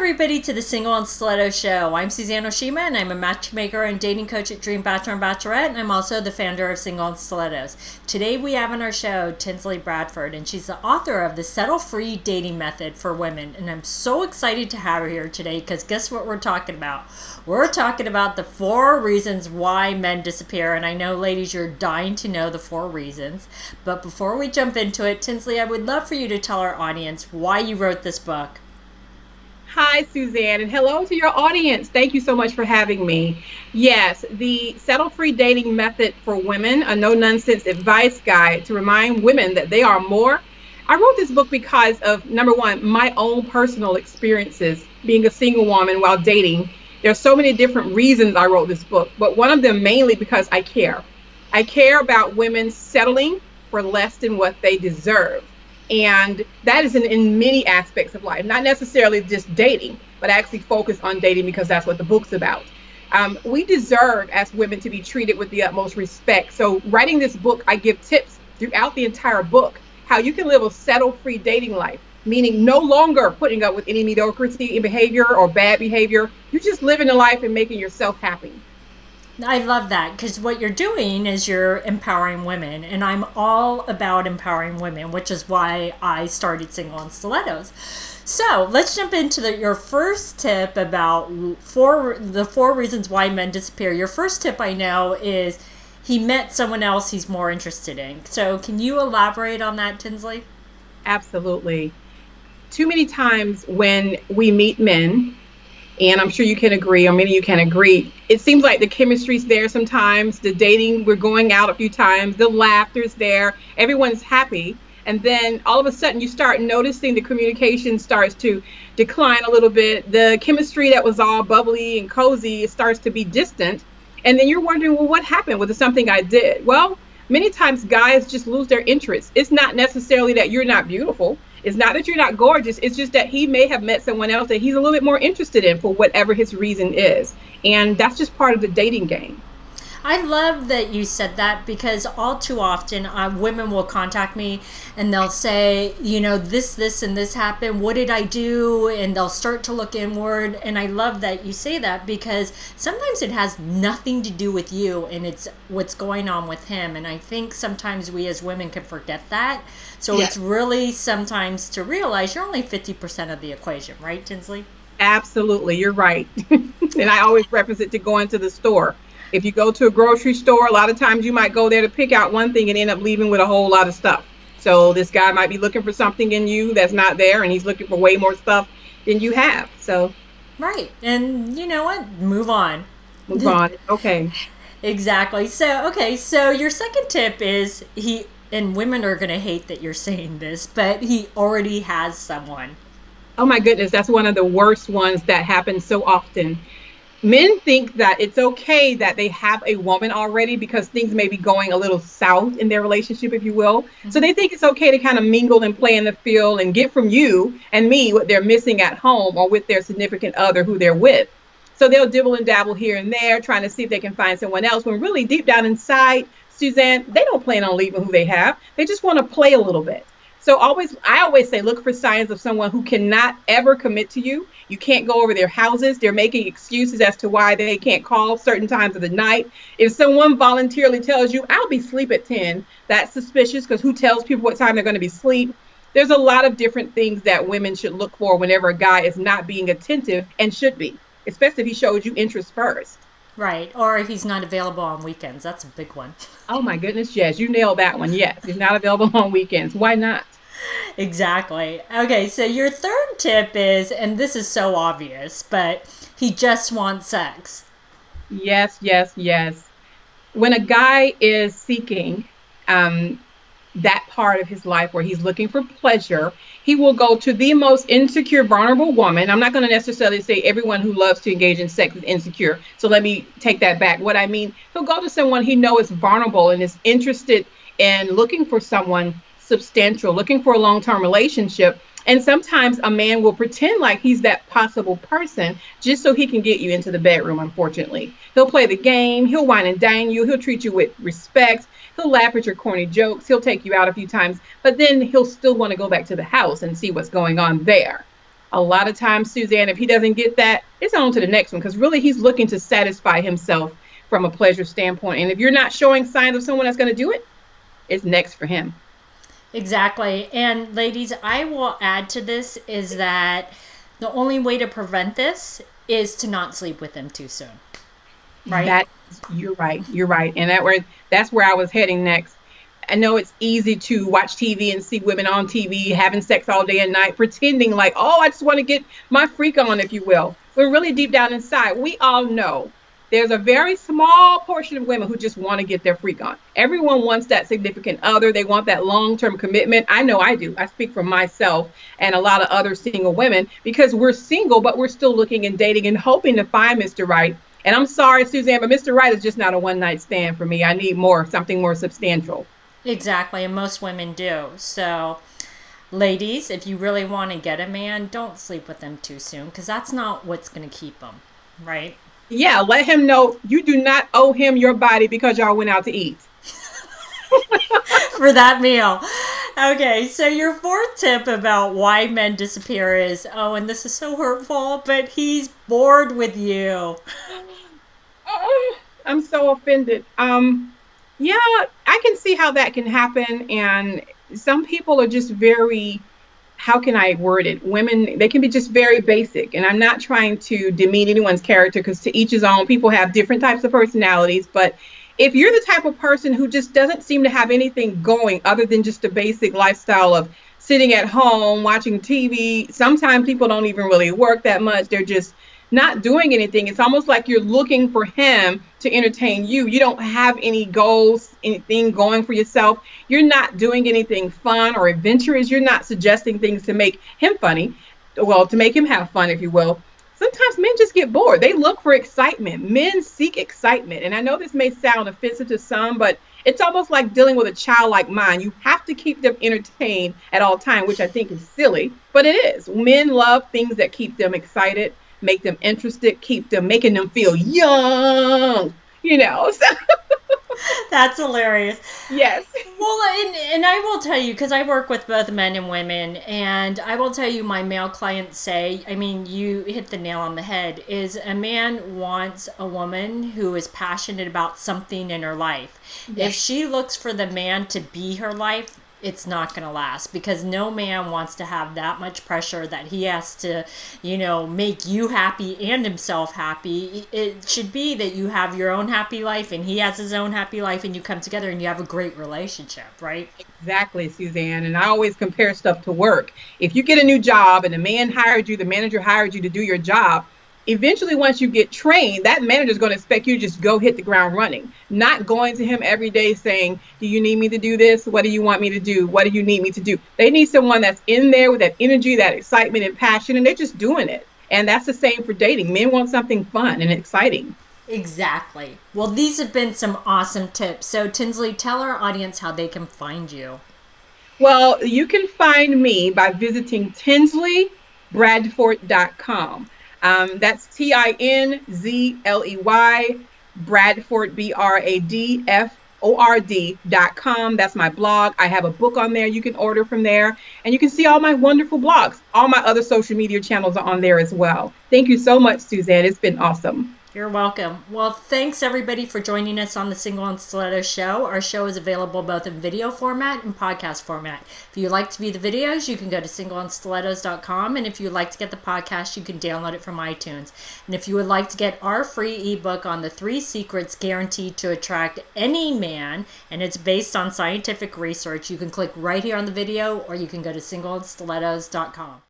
everybody to the Single and Stilettos Show. I'm Suzanne Oshima, and I'm a matchmaker and dating coach at Dream Bachelor and Bachelorette, and I'm also the founder of Single and Stilettos. Today we have on our show Tinzley Bradford, and she's the author of the Settle-Free Dating Method for Women. And I'm so excited to have her here today because guess what we're talking about? We're talking about the 4 reasons why men disappear, and I know, ladies, you're dying to know the 4 reasons. But before we jump into it, Tinzley, I would love for you to tell our audience why you wrote this book. Hi, Suzanne, and hello to your audience. Thank you so much for having me. Yes, the Settle-Free Dating Method for Women, a no-nonsense advice guide to remind women that they are more. I wrote this book because of, number one, my own personal experiences being a single woman while dating. There are so many different reasons I wrote this book, but one of them mainly because I care. I care about women settling for less than what they deserve. And that is in many aspects of life, not necessarily just dating, but actually focus on dating because that's what the book's about. We deserve as women to be treated with the utmost respect. So writing this book, I give tips throughout the entire book, how you can live a settle-free dating life, meaning no longer putting up with any mediocrity in behavior or bad behavior. You're just living a life and making yourself happy. I love that because what you're doing is you're empowering women, and I'm all about empowering women, which is why I started Single and Stilettos. So let's jump into your first tip about the 4 reasons why men disappear. Your first tip, I know, is he met someone else he's more interested in. So can you elaborate on that, Tinzley? Absolutely. Too many times when we meet men, and I'm sure you can agree, or many of you can agree, it seems like the chemistry's there sometimes, the dating, we're going out a few times, the laughter's there, everyone's happy. And then all of a sudden you start noticing the communication starts to decline a little bit. The chemistry that was all bubbly and cozy, it starts to be distant. And then you're wondering, well, what happened? Was it something I did? Well, many times guys just lose their interest. It's not necessarily that you're not beautiful. It's not that you're not gorgeous. It's just that he may have met someone else that he's a little bit more interested in for whatever his reason is. And that's just part of the dating game. I love that you said that because all too often women will contact me and they'll say, you know, this, and this happened. What did I do? And they'll start to look inward. And I love that you say that because sometimes it has nothing to do with you and it's what's going on with him. And I think sometimes we as women can forget that. So It's really sometimes to realize you're only 50% of the equation, right, Tinzley? Absolutely. You're right. And I always reference it to going to the store. If you go to a grocery store, a lot of times you might go there to pick out one thing and end up leaving with a whole lot of stuff. So this guy might be looking for something in you that's not there, and he's looking for way more stuff than you have. So right. And you know what? Move on. Move on. Okay. Exactly. So your second tip is and women are going to hate that you're saying this, but he already has someone. Oh my goodness. That's one of the worst ones that happens so often. Men think that it's okay that they have a woman already because things may be going a little south in their relationship, if you will. Mm-hmm. So they think it's okay to kind of mingle and play in the field and get from you and me what they're missing at home or with their significant other who they're with. So they'll dibble and dabble here and there, trying to see if they can find someone else, when really deep down inside, Suzanne, they don't plan on leaving who they have. They just want to play a little bit. So I always say, look for signs of someone who cannot ever commit to you. You can't go over their houses. They're making excuses as to why they can't call certain times of the night. If someone voluntarily tells you, I'll be asleep at 10, that's suspicious because who tells people what time they're going to be asleep? There's a lot of different things that women should look for whenever a guy is not being attentive and should be, especially if he shows you interest first. Right. Or he's not available on weekends. That's a big one. Oh, my goodness. Yes, you nailed that one. Yes, he's not available on weekends. Why not? Exactly. Okay, so your third tip is, and this is so obvious, but he just wants sex. Yes, yes, yes. When a guy is seeking that part of his life where he's looking for pleasure, he will go to the most insecure, vulnerable woman. I'm not going to necessarily say everyone who loves to engage in sex is insecure. So let me take that back. What I mean, he'll go to someone he knows is vulnerable and is interested in looking for someone substantial, looking for a long-term relationship. And sometimes a man will pretend like he's that possible person just so he can get you into the bedroom, unfortunately. He'll play the game, he'll wine and dine you, he'll treat you with respect, he'll laugh at your corny jokes, he'll take you out a few times, but then he'll still want to go back to the house and see what's going on there. A lot of times, Suzanne, if he doesn't get that, it's on to the next one because really he's looking to satisfy himself from a pleasure standpoint. And if you're not showing signs of someone that's going to do it, it's next for him. Exactly. And ladies, I will add to this is that the only way to prevent this is to not sleep with him too soon. Right? You're right. You're right. And that's where I was heading next. I know it's easy to watch TV and see women on TV having sex all day and night, pretending like, oh, I just want to get my freak on, if you will. But really deep down inside, we all know there's a very small portion of women who just want to get their freak on. Everyone wants that significant other. They want that long-term commitment. I know I do. I speak for myself and a lot of other single women because we're single, but we're still looking and dating and hoping to find Mr. Right. And I'm sorry, Suzanne, but Mr. Right is just not a one-night stand for me. I need something more substantial. Exactly. And most women do. So, ladies, if you really want to get a man, don't sleep with him too soon because that's not what's going to keep him. Right? Yeah, let him know you do not owe him your body because y'all went out to eat. For that meal. Okay, so your fourth tip about why men disappear is, oh, and this is so hurtful, but he's bored with you. Oh, I'm so offended. Yeah, I can see how that can happen. And some people are just very, how can I word it? Women, they can be just very basic. And I'm not trying to demean anyone's character because to each his own, people have different types of personalities. But if you're the type of person who just doesn't seem to have anything going other than just a basic lifestyle of sitting at home, watching TV, sometimes people don't even really work that much. They're just not doing anything. It's almost like you're looking for him to entertain you. You don't have any goals, anything going for yourself. You're not doing anything fun or adventurous. You're not suggesting things to make him funny. Well, to make him have fun, if you will. Sometimes men just get bored. They look for excitement. Men seek excitement. And I know this may sound offensive to some, but it's almost like dealing with a child like mine. You have to keep them entertained at all times, which I think is silly, but it is. Men love things that keep them excited, make them interested, making them feel young, So. That's hilarious. Yes. Well, and I will tell you, because I work with both men and women, and I will tell you my male clients say, I mean, you hit the nail on the head, is a man wants a woman who is passionate about something in her life. Yes. If she looks for the man to be her life, it's not going to last because no man wants to have that much pressure that he has to, make you happy and himself happy. It should be that you have your own happy life and he has his own happy life and you come together and you have a great relationship, right? Exactly, Suzanne. And I always compare stuff to work. If you get a new job and the manager hired you to do your job, eventually, once you get trained, that manager is going to expect you to just go hit the ground running, not going to him every day saying, do you need me to do this? What do you want me to do? What do you need me to do? They need someone that's in there with that energy, that excitement and passion, and they're just doing it. And that's the same for dating. Men want something fun and exciting. Exactly. Well, these have been some awesome tips. So, Tinzley, tell our audience how they can find you. Well, you can find me by visiting TinzleyBradford.com. That's TINZLEY, Bradford, BRADFORD.com. That's my blog. I have a book on there you can order from there. And you can see all my wonderful blogs. All my other social media channels are on there as well. Thank you so much, Suzanne. It's been awesome. You're welcome. Well, thanks everybody for joining us on the Single and Stilettos Show. Our show is available both in video format and podcast format. If you'd like to view the videos, you can go to singleandstilettos.com. And if you'd like to get the podcast, you can download it from iTunes. And if you would like to get our free ebook on the 3 secrets guaranteed to attract any man, and it's based on scientific research, you can click right here on the video or you can go to singleandstilettos.com.